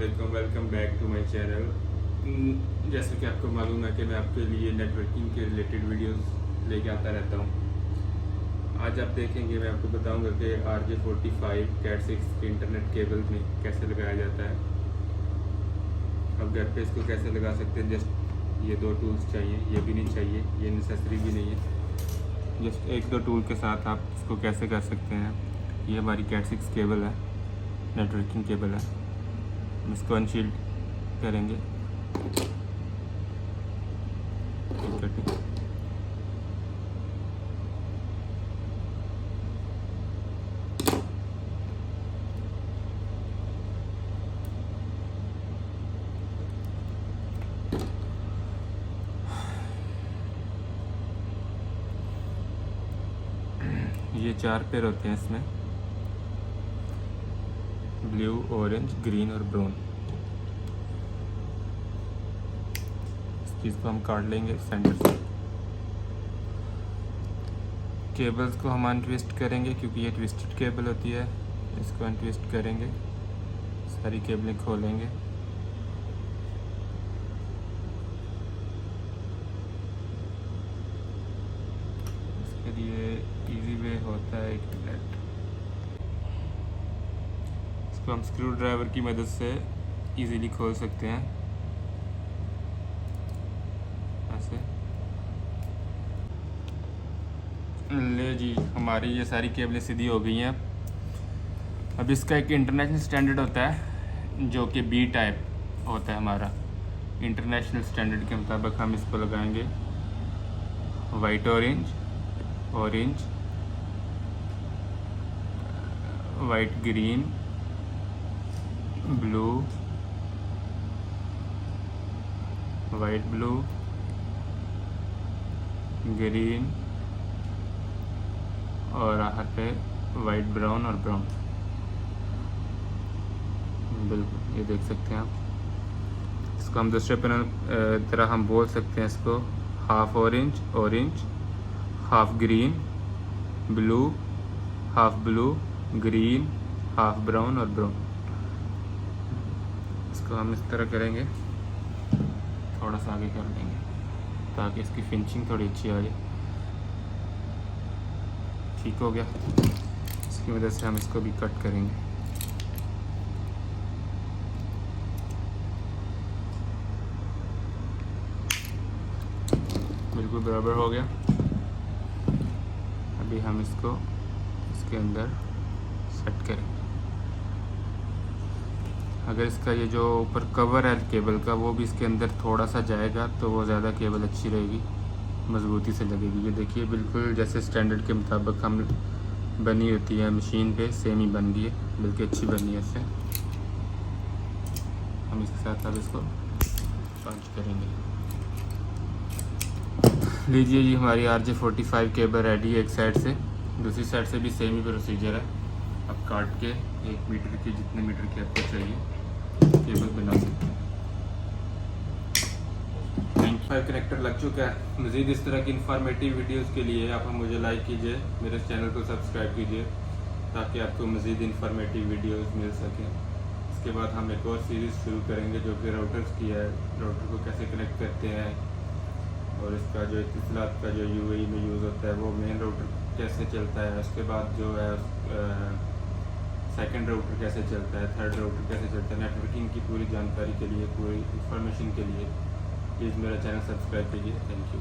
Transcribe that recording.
वालेकुम, welcome back to my channel. जैसे कि आपको मालूम है कि मैं आपके लिए नेटवर्किंग के रिलेटेड वीडियोस लेके आता रहता हूँ। आज आप देखेंगे, मैं आपको बताऊंगा कि RJ45 Cat6 के इंटरनेट केबल में कैसे लगाया जाता है। अब घर पे इसको कैसे लगा सकते हैं। जस्ट ये दो टूल्स चाहिए, ये भी नहीं चाहिए, ये नेसेसरी भी नहीं है। जस्ट एक दो टूल के साथ आप इसको कैसे कर सकते हैं। ये हमारी Cat6 केबल है, नेटवर्किंग केबल है। हम इसको अनशील्ड करेंगे। ये 4 पेयर होते हैं इसमें, ब्लू, ऑरेंज, ग्रीन और ब्राउन। इस चीज़ को हम काट लेंगे सेंटर से। केबल्स को हम अनट्विस्ट करेंगे क्योंकि ये ट्विस्टेड केबल होती है। इसको अनट्विस्ट करेंगे, सारी केबलें खोलेंगे। इसके लिए इजी वे होता है, एक मिनट। इसको हम स्क्रू ड्राइवर की मदद से इजीली खोल सकते हैं, ऐसे। ले जी, हमारी ये सारी केबलें सीधी हो गई हैं। अब इसका एक इंटरनेशनल स्टैंडर्ड होता है जो कि B टाइप होता है हमारा। इंटरनेशनल स्टैंडर्ड के मुताबिक हम इसको लगाएंगे। White orange, orange white green, blue white blue, green और आखिर पे वाइट ब्राउन और ब्राउन। बिल्कुल, ये देख सकते हैं आप। इसको हम दूसरे पैनल तरह हम बोल सकते हैं इसको half orange, orange, half green, blue, half blue, green, half brown और ब्राउन। इसको हम इस तरह करेंगे, थोड़ा सा आगे कर देंगे ताकि इसकी फिनिशिंग थोड़ी अच्छी आ जाए। ठीक हो गया। इसकी वजह से हम इसको भी कट करेंगे। बिल्कुल बराबर हो गया। अभी हम इसको इसके अंदर सेट करेंगे। अगर इसका ये जो ऊपर कवर है केबल का, वो भी इसके अंदर थोड़ा सा जाएगा तो वो ज़्यादा केबल अच्छी रहेगी, मज़बूती से लगेगी। ये देखिए, बिल्कुल जैसे स्टैंडर्ड के मुताबिक हम बनी होती है मशीन पे, सेम ही बन गई है, बिल्कुल अच्छी बनी है। इससे हम इसके साथ अब इसको पंच करेंगे। लीजिए जी, हमारी RJ45 केबल रेडी है एक साइड से। दूसरी साइड से भी सेम ही प्रोसीजर है। अब काट के 1 मीटर की, जितने मीटर की आपको चाहिए, केबल बना सकते हैं। 95 कनेक्टर लग चुका है। मज़ीद इस तरह की इंफॉर्मेटिव वीडियोस के लिए आप मुझे लाइक कीजिए, मेरे चैनल को सब्सक्राइब कीजिए ताकि आपको मज़ीद इंफॉर्मेटिव वीडियोस मिल सकें। इसके बाद हम एक और सीरीज़ शुरू करेंगे जो कि राउटर्स की है। राउटर को कैसे कनेक्ट करते हैं और इसका जो इत्तिसालात का जो UAE में यूज़ होता है, वो मेन राउटर कैसे चलता है। उसके बाद जो है सेकंड राउटर कैसे चलता है, थर्ड राउटर कैसे चलता है। नेटवर्किंग की पूरी जानकारी के लिए, पूरी इंफॉर्मेशन के लिए प्लीज़ मेरा चैनल सब्सक्राइब कीजिए। Thank you.